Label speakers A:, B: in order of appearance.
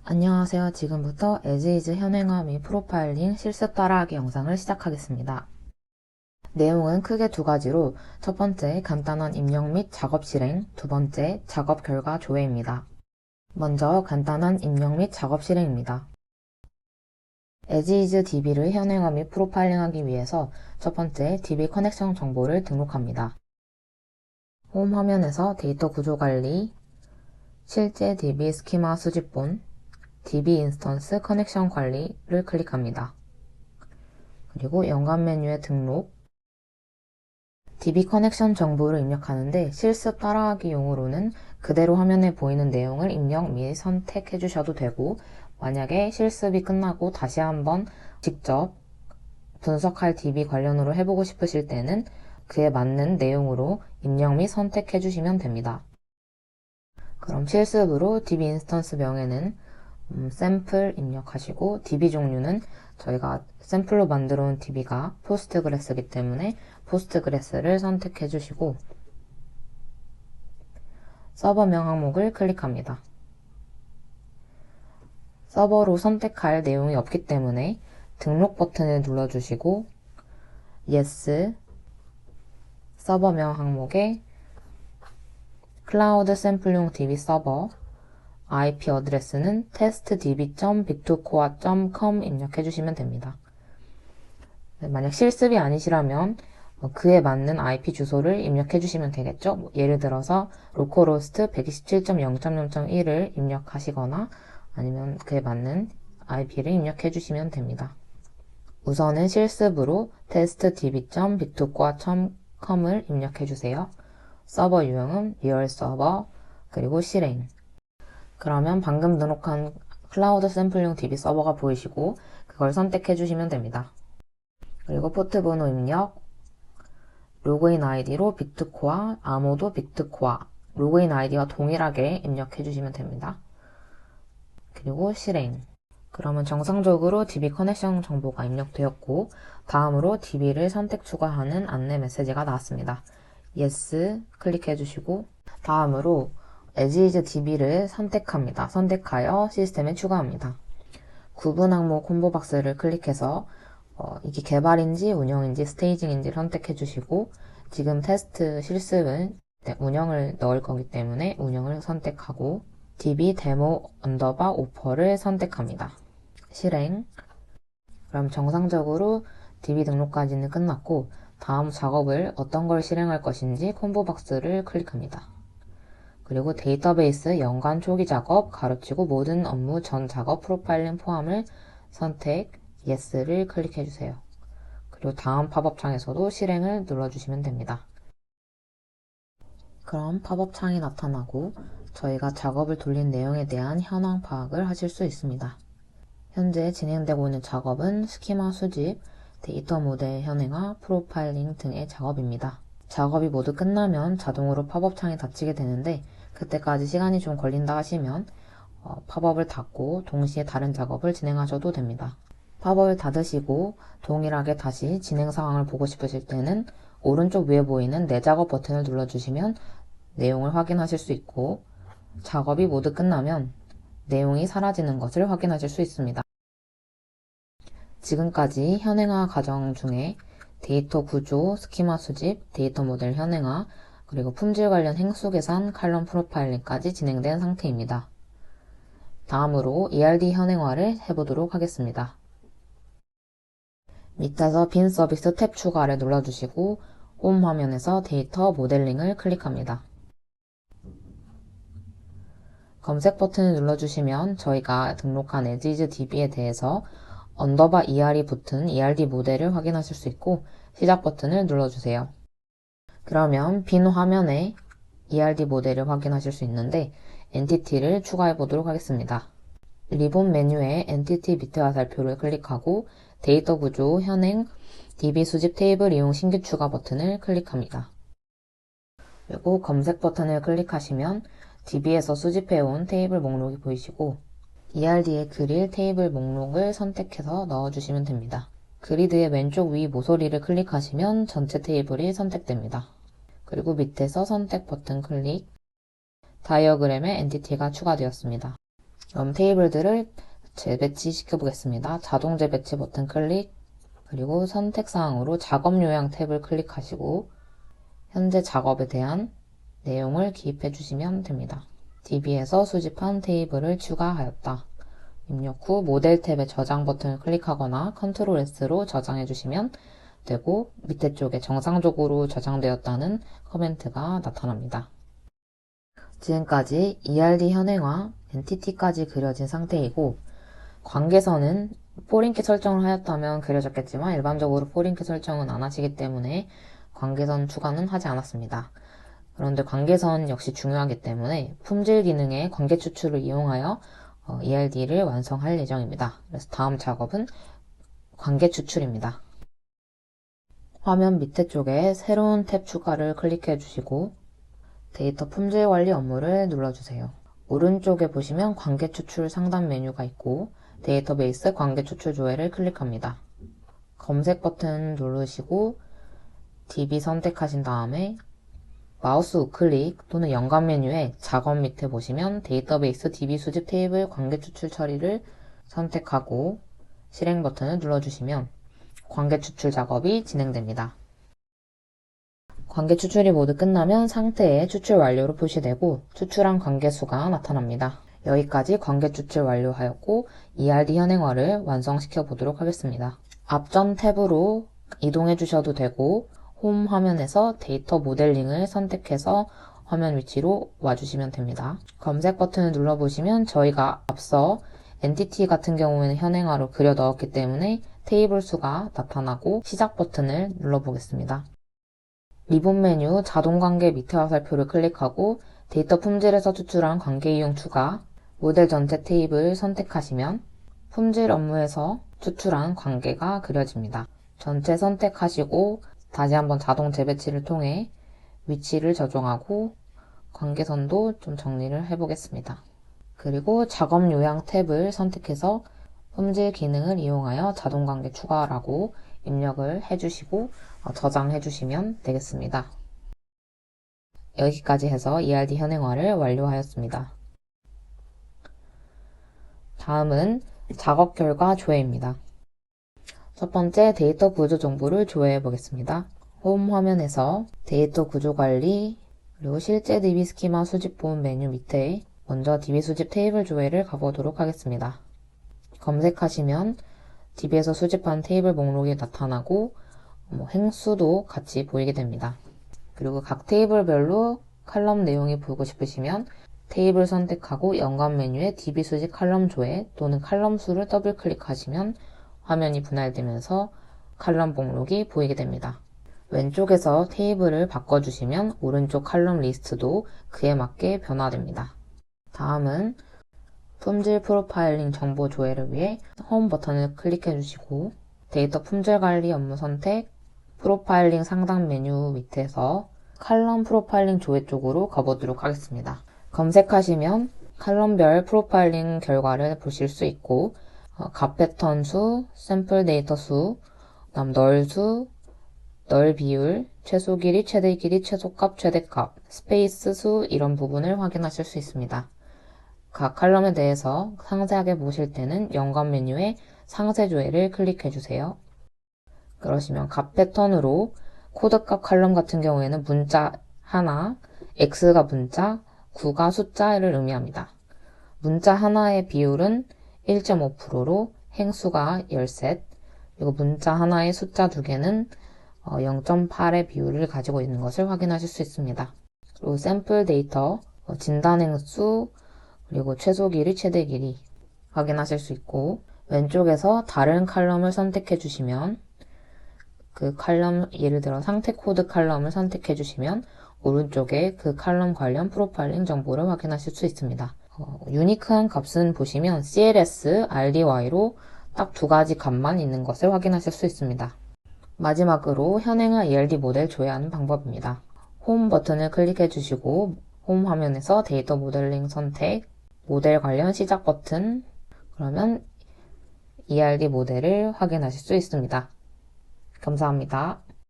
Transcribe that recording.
A: 안녕하세요. 지금부터 에즈이즈 현행화 및 프로파일링 실습 따라하기 영상을 시작하겠습니다. 내용은 크게 두 가지로 첫 번째 간단한 입력 및 작업 실행, 두 번째 작업 결과 조회입니다. 먼저 간단한 입력 및 작업 실행입니다. 에즈이즈 DB를 현행화 및 프로파일링하기 위해서 첫 번째 DB 커넥션 정보를 등록합니다. 홈 화면에서 데이터 구조 관리, 실제 DB 스키마 수집본, DB 인스턴스 커넥션 관리를 클릭합니다. 그리고 연관 메뉴에 등록, DB 커넥션 정보를 입력하는데 실습 따라하기용으로는 그대로 화면에 보이는 내용을 입력 및 선택해 주셔도 되고, 만약에 실습이 끝나고 다시 한번 직접 분석할 DB 관련으로 해보고 싶으실 때는 그에 맞는 내용으로 입력 및 선택해 주시면 됩니다. 그럼 실습으로 DB 인스턴스 명에는 샘플 입력하시고, DB 종류는 저희가 샘플로 만들어 온 DB가 포스트그레스이기 때문에 포스트그레스를 선택해 주시고, 서버명 항목을 클릭합니다. 서버로 선택할 내용이 없기 때문에 등록 버튼을 눌러주시고, Yes, 서버명 항목에 클라우드 샘플용 DB 서버, IP 어드레스는 testdb.bit2core.com 입력해주시면 됩니다. 만약 실습이 아니시라면 그에 맞는 IP 주소를 입력해주시면 되겠죠. 예를 들어서 localhost 127.0.0.1을 입력하시거나 아니면 그에 맞는 IP를 입력해주시면 됩니다. 우선은 실습으로 testdb.bit2core.com을 입력해주세요. 서버 유형은 리얼 서버, 그리고 실행. 그러면 방금 등록한 클라우드 샘플용 DB 서버가 보이시고 그걸 선택해 주시면 됩니다. 그리고 포트 번호 입력, 로그인 아이디로 비트코어, 암호도 비트코어, 로그인 아이디와 동일하게 입력해 주시면 됩니다. 그리고 실행. 그러면 정상적으로 DB 커넥션 정보가 입력되었고, 다음으로 DB를 선택 추가하는 안내 메시지가 나왔습니다. Yes 클릭해 주시고, 다음으로 에즈이즈 DB를 선택합니다. 선택하여 시스템에 추가합니다. 구분 항목 콤보 박스를 클릭해서 이게 개발인지 운영인지 스테이징인지 선택해 주시고, 지금 테스트 실습은 운영을 넣을 거기 때문에 운영을 선택하고, DB 데모 언더바 오퍼를 선택합니다. 실행. 그럼 정상적으로 DB 등록까지는 끝났고, 다음 작업을 어떤 걸 실행할 것인지 콤보 박스를 클릭합니다. 그리고 데이터베이스 연관 초기 작업, 가로치고 모든 업무 전 작업 프로파일링 포함을 선택, Yes를 클릭해주세요. 그리고 다음 팝업 창에서도 실행을 눌러주시면 됩니다. 그럼 팝업 창이 나타나고 저희가 작업을 돌린 내용에 대한 현황 파악을 하실 수 있습니다. 현재 진행되고 있는 작업은 스키마 수집, 데이터 모델 현행화, 프로파일링 등의 작업입니다. 작업이 모두 끝나면 자동으로 팝업 창이 닫히게 되는데, 그때까지 시간이 좀 걸린다 하시면 팝업을 닫고 동시에 다른 작업을 진행하셔도 됩니다. 팝업을 닫으시고 동일하게 다시 진행 상황을 보고 싶으실 때는 오른쪽 위에 보이는 내 작업 버튼을 눌러주시면 내용을 확인하실 수 있고, 작업이 모두 끝나면 내용이 사라지는 것을 확인하실 수 있습니다. 지금까지 현행화 과정 중에 데이터 구조, 스키마 수집, 데이터 모델 현행화, 그리고 품질 관련 행수 계산, 칼럼 프로파일링까지 진행된 상태입니다. 다음으로 ERD 현행화를 해보도록 하겠습니다. 밑에서 빈 서비스 탭 추가를 눌러주시고 홈 화면에서 데이터 모델링을 클릭합니다. 검색 버튼을 눌러주시면 저희가 등록한 에즈이즈 DB에 대해서 언더바 ER이 붙은 ERD 모델을 확인하실 수 있고, 시작 버튼을 눌러주세요. 그러면 빈 화면에 ERD 모델을 확인하실 수 있는데 엔티티를 추가해 보도록 하겠습니다. 리본 메뉴에 엔티티 밑에 화살표를 클릭하고 데이터 구조, 현행, DB 수집 테이블 이용 신규 추가 버튼을 클릭합니다. 그리고 검색 버튼을 클릭하시면 DB에서 수집해온 테이블 목록이 보이시고, ERD에 그릴 테이블 목록을 선택해서 넣어주시면 됩니다. 그리드의 왼쪽 위 모서리를 클릭하시면 전체 테이블이 선택됩니다. 그리고 밑에서 선택 버튼 클릭, 다이어그램에 엔티티가 추가되었습니다. 그럼 테이블들을 재배치 시켜보겠습니다. 자동 재배치 버튼 클릭, 그리고 선택사항으로 작업 요약 탭을 클릭하시고 현재 작업에 대한 내용을 기입해 주시면 됩니다. DB에서 수집한 테이블을 추가하였다. 입력 후 모델 탭의 저장 버튼을 클릭하거나 컨트롤 S로 저장해 주시면 되고 밑에 쪽에 정상적으로 저장되었다는 커멘트가 나타납니다. 지금까지 ERD 현행화, 엔티티까지 그려진 상태이고 관계선은 포링키 설정을 하였다면 그려졌겠지만 일반적으로 포링키 설정은 안 하시기 때문에 관계선 추가는 하지 않았습니다. 그런데 관계선 역시 중요하기 때문에 품질 기능의 관계 추출을 이용하여 ERD를 완성할 예정입니다. 그래서 다음 작업은 관계 추출입니다. 화면 밑에 쪽에 새로운 탭 추가를 클릭해 주시고 데이터 품질 관리 업무를 눌러주세요. 오른쪽에 보시면 관계 추출 상단 메뉴가 있고 데이터베이스 관계 추출 조회를 클릭합니다. 검색 버튼 누르시고 DB 선택하신 다음에 마우스 우클릭 또는 연관 메뉴에 작업 밑에 보시면 데이터베이스 DB 수집 테이블 관계 추출 처리를 선택하고 실행 버튼을 눌러주시면 관계 추출 작업이 진행됩니다. 관계 추출이 모두 끝나면 상태에 추출 완료로 표시되고 추출한 관계 수가 나타납니다. 여기까지 관계 추출 완료하였고 ERD 현행화를 완성시켜 보도록 하겠습니다. 앞전 탭으로 이동해 주셔도 되고 홈 화면에서 데이터 모델링을 선택해서 화면 위치로 와주시면 됩니다. 검색 버튼을 눌러보시면 저희가 앞서 엔티티 같은 경우에는 현행화로 그려 넣었기 때문에 테이블 수가 나타나고 시작 버튼을 눌러보겠습니다. 리본 메뉴 자동 관계 밑에 화살표를 클릭하고 데이터 품질에서 추출한 관계 이용 추가, 모델 전체 테이블 선택하시면 품질 업무에서 추출한 관계가 그려집니다. 전체 선택하시고 다시 한번 자동 재배치를 통해 위치를 조정하고 관계선도 좀 정리를 해보겠습니다. 그리고 작업 요약 탭을 선택해서 품질 기능을 이용하여 자동 관계 추가라고 입력을 해주시고 저장해 주시면 되겠습니다. 여기까지 해서 ERD 현행화를 완료하였습니다. 다음은 작업 결과 조회입니다. 첫 번째 데이터 구조 정보를 조회해 보겠습니다. 홈 화면에서 데이터 구조 관리, 그리고 실제 DB 스키마 수집 본 메뉴 밑에 먼저 DB 수집 테이블 조회를 가보도록 하겠습니다. 검색하시면 DB에서 수집한 테이블 목록이 나타나고 행수도 같이 보이게 됩니다. 그리고 각 테이블별로 칼럼 내용이 보고 싶으시면 테이블 선택하고 연관 메뉴에 DB 수집 칼럼 조회 또는 칼럼 수를 더블 클릭하시면 화면이 분할되면서 칼럼 목록이 보이게 됩니다. 왼쪽에서 테이블을 바꿔주시면 오른쪽 칼럼 리스트도 그에 맞게 변화됩니다. 다음은 품질 프로파일링 정보 조회를 위해 홈 버튼을 클릭해 주시고 데이터 품질 관리 업무 선택, 프로파일링 상단 메뉴 밑에서 칼럼 프로파일링 조회 쪽으로 가보도록 하겠습니다. 검색하시면 칼럼별 프로파일링 결과를 보실 수 있고 값 패턴 수, 샘플 데이터 수, 그다음 널 수, 널 비율, 최소 길이, 최대 길이, 최소값, 최대값, 스페이스 수 이런 부분을 확인하실 수 있습니다. 각 칼럼에 대해서 상세하게 보실 때는 연관 메뉴에 상세 조회를 클릭해 주세요. 그러시면 값 패턴으로 코드값 칼럼 같은 경우에는 문자 하나, X가 문자, 9가 숫자를 의미합니다. 문자 하나의 비율은 1.5%로 행수가 10셋, 그리고 문자 하나의 숫자 2개는 0.8의 비율을 가지고 있는 것을 확인하실 수 있습니다. 그리고 샘플 데이터, 진단 행수, 그리고 최소 길이, 최대 길이 확인하실 수 있고 왼쪽에서 다른 칼럼을 선택해 주시면 그 칼럼, 예를 들어 상태 코드 칼럼을 선택해 주시면 오른쪽에 그 칼럼 관련 프로파일링 정보를 확인하실 수 있습니다. 유니크한 값은 보시면 CLS, RDY로 딱 두 가지 값만 있는 것을 확인하실 수 있습니다. 마지막으로 현행화 ERD 모델 조회하는 방법입니다. 홈 버튼을 클릭해 주시고 홈 화면에서 데이터 모델링 선택, 모델 관련 시작 버튼, 그러면 ERD 모델을 확인하실 수 있습니다. 감사합니다.